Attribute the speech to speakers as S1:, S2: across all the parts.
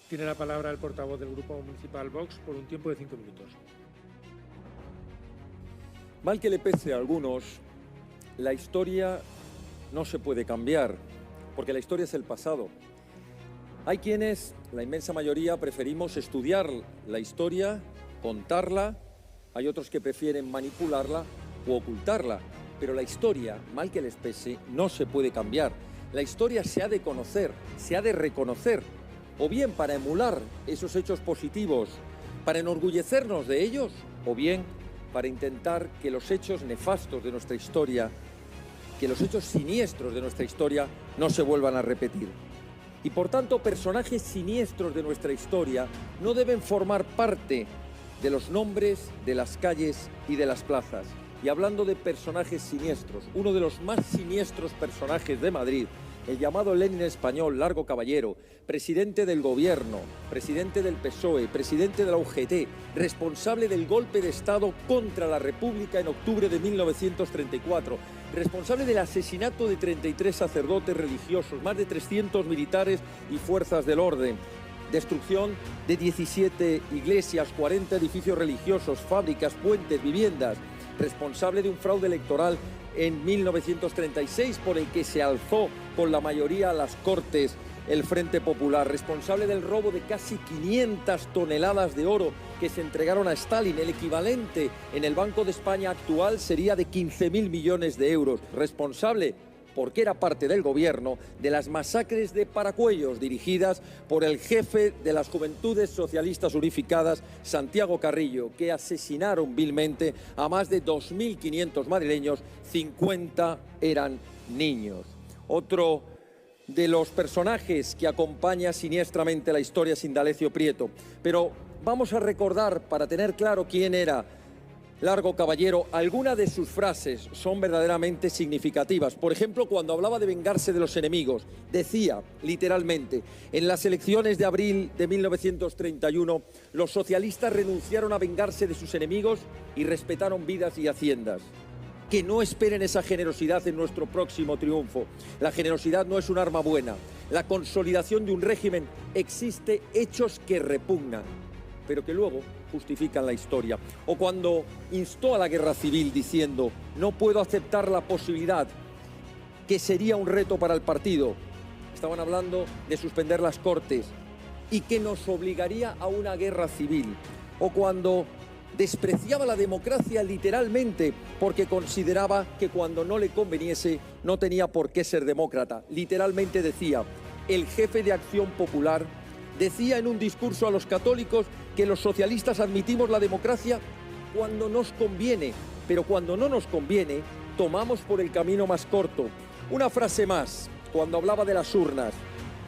S1: Tiene la palabra el portavoz del Grupo Municipal Vox por un tiempo de 5 minutos.
S2: Mal que le pese a algunos, la historia no se puede cambiar, porque la historia es el pasado. Hay quienes, la inmensa mayoría, preferimos estudiar la historia, contarla. Hay otros que prefieren manipularla o ocultarla. Pero la historia, mal que les pese, no se puede cambiar. La historia se ha de conocer, se ha de reconocer, o bien para emular esos hechos positivos, para enorgullecernos de ellos, o bien para intentar que los hechos nefastos de nuestra historia, que los hechos siniestros de nuestra historia no se vuelvan a repetir. Y por tanto, personajes siniestros de nuestra historia no deben formar parte de los nombres de las calles y de las plazas. Y hablando de personajes siniestros, uno de los más siniestros personajes de Madrid, el llamado Lenin español, Largo Caballero, presidente del gobierno, presidente del PSOE, presidente de la UGT, responsable del golpe de Estado contra la República en octubre de 1934, responsable del asesinato de 33 sacerdotes religiosos, más de 300 militares y fuerzas del orden, destrucción de 17 iglesias, 40 edificios religiosos, fábricas, puentes, viviendas, responsable de un fraude electoral en 1936 por el que se alzó con la mayoría a las Cortes el Frente Popular, responsable del robo de casi 500 toneladas de oro que se entregaron a Stalin, el equivalente en el Banco de España actual sería de 15.000 millones de euros, responsable, porque era parte del gobierno, de las masacres de Paracuellos dirigidas por el jefe de las Juventudes Socialistas Unificadas, Santiago Carrillo, que asesinaron vilmente a más de 2.500 madrileños, 50 eran niños. Otro de los personajes que acompaña siniestramente la historia es Indalecio Prieto. Pero vamos a recordar, para tener claro quién era Largo Caballero, algunas de sus frases son verdaderamente significativas. Por ejemplo, cuando hablaba de vengarse de los enemigos, decía literalmente: en las elecciones de abril de 1931, los socialistas renunciaron a vengarse de sus enemigos y respetaron vidas y haciendas. Que no esperen esa generosidad en nuestro próximo triunfo. La generosidad no es un arma buena. La consolidación de un régimen existe hechos que repugnan, pero que luego justifican la historia. O cuando instó a la guerra civil diciendo: no puedo aceptar la posibilidad, que sería un reto para el partido. Estaban hablando de suspender las Cortes y que nos obligaría a una guerra civil. O cuando despreciaba la democracia literalmente porque consideraba que cuando no le conveniese no tenía por qué ser demócrata. Literalmente decía: el jefe de Acción Popular decía en un discurso a los católicos que los socialistas admitimos la democracia cuando nos conviene, pero cuando no nos conviene, tomamos por el camino más corto. Una frase más, cuando hablaba de las urnas: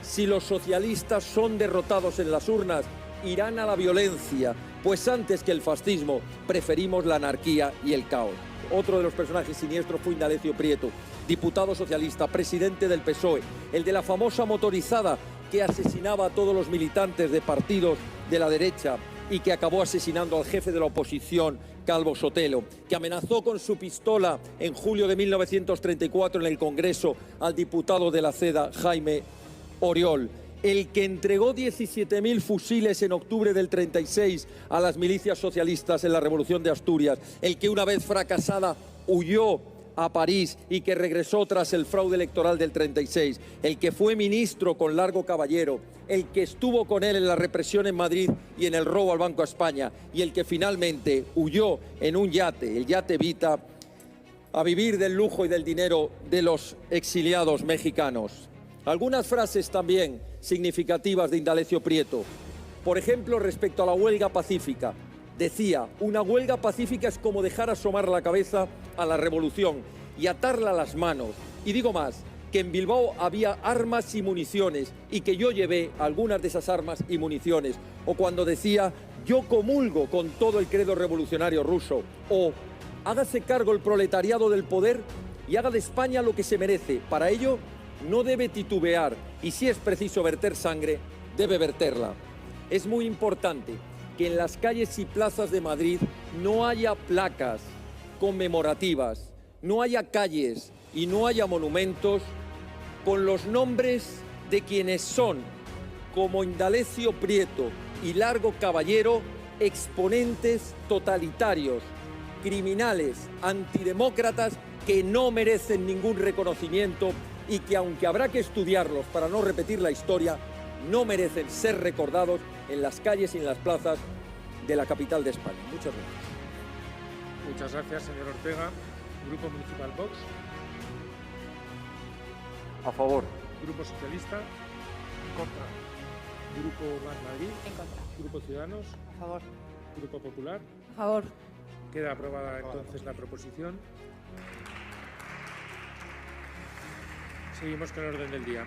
S2: si los socialistas son derrotados en las urnas, irán a la violencia, pues antes que el fascismo preferimos la anarquía y el caos. Otro de los personajes siniestros fue Indalecio Prieto, diputado socialista, presidente del PSOE, el de la famosa motorizada que asesinaba a todos los militantes de partidos de la derecha y que acabó asesinando al jefe de la oposición, Calvo Sotelo, que amenazó con su pistola en julio de 1934 en el Congreso al diputado de la CEDA, Jaime Oriol, el que entregó 17.000 fusiles en octubre del 36 a las milicias socialistas en la Revolución de Asturias, el que una vez fracasada huyó a París y que regresó tras el fraude electoral del 36, el que fue ministro con Largo Caballero, el que estuvo con él en la represión en Madrid y en el robo al Banco de España, y el que finalmente huyó en un yate, el yate Vita, a vivir del lujo y del dinero de los exiliados mexicanos. Algunas frases también significativas de Indalecio Prieto. Por ejemplo, respecto a la huelga pacífica, decía: una huelga pacífica es como dejar asomar la cabeza a la revolución y atarla a las manos. Y digo más, que en Bilbao había armas y municiones y que yo llevé algunas de esas armas y municiones. O cuando decía: yo comulgo con todo el credo revolucionario ruso. O hágase cargo el proletariado del poder y haga de España lo que se merece. Para ello no debe titubear y si es preciso verter sangre, debe verterla. Es muy importante que en las calles y plazas de Madrid no haya placas conmemorativas, no haya calles y no haya monumentos con los nombres de quienes son como Indalecio Prieto y Largo Caballero, exponentes totalitarios, criminales, antidemócratas que no merecen ningún reconocimiento y que, aunque habrá que estudiarlos para no repetir la historia, no merecen ser recordados en las calles y en las plazas de la capital de España. Muchas gracias.
S1: Muchas gracias, señor Ortega. Grupo Municipal Vox.
S2: A favor.
S1: Grupo Socialista.
S3: En contra.
S1: Grupo Más Madrid.
S4: En contra.
S1: Grupo Ciudadanos.
S4: A favor.
S1: Grupo Popular.
S4: A favor.
S1: Queda aprobada entonces la proposición. Seguimos con el orden del día.